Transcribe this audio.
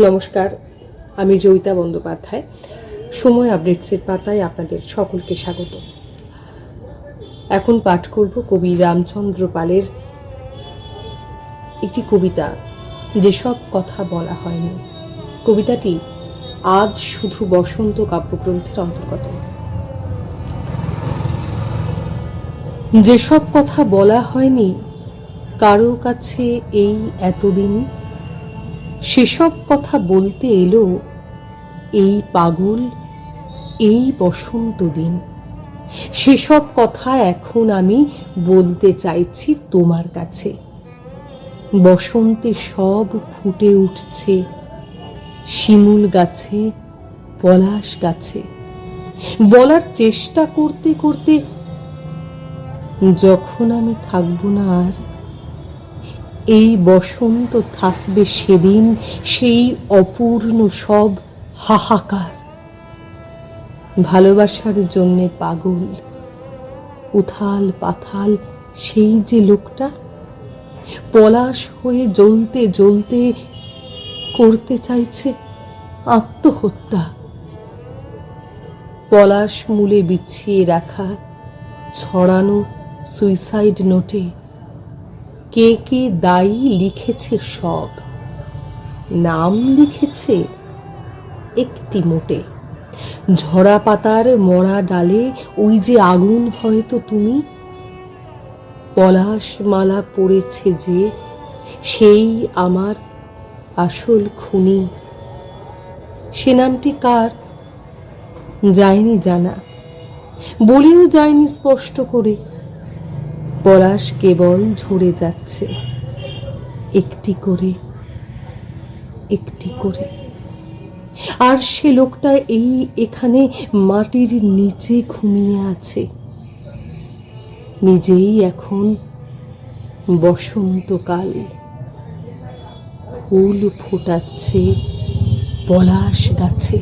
নমস্কার, আমি জয়িতা বন্দ্যোপাধ্যায়। সময় আপডেটসের পাতায় আপনাদের সকলকে স্বাগত। এখন পাঠ করব কবি রামচন্দ্র পালের একটি কবিতা, যেসব কথা বলা হয়নি। কবিতাটি আজ শুধু বসন্ত কাব্যগ্রন্থের অন্তর্গত। যেসব কথা বলা হয়নি কারো কাছে এই এতদিন, সেসব কথা বলতে এলো এই পাগল এই বসন্ত দিন। সেসব কথা এখন আমি বলতে চাইছি তোমার কাছে। বসন্তে সব ফুটে উঠছে, শিমুল গাছে, পলাশ গাছে। বলার চেষ্টা করতে করতে যখন আমি থাকবো না আর, এই বসন্ত থাকবে সেদিন সেই অপূর্ণ সব হাহাকার। ভালোবাসার জন্যে পাগল, উথাল পাথাল সেই যে লোকটা, পলাশ হয়ে জ্বলতে জ্বলতে করতে চাইছে আত্মহত্যা। পলাশ মূলে বিছিয়ে রাখা ছড়ানো সুইসাইড নোটে কে কে দায়ী লিখেছে সব, নাম লিখেছে একটি মোটে। ঝরা পাতার মরা ডালে ওই যে আগুন হয়তো তুমি, পলাশ মালা পড়েছে যে সেই আমার আসল খুনি। সে নামটি কার যায়নি জানা, বলেও যায়নি স্পষ্ট করে। পলাশ কেবল ঝরে যাচ্ছে একটি করে একটি করে। আর সে লোকটা এই এখানে মাটির নিচে ঘুমিয়ে আছে, নিজেই এখন বসন্তকাল। ফুল ফোটাচ্ছে পলাশ গাছে।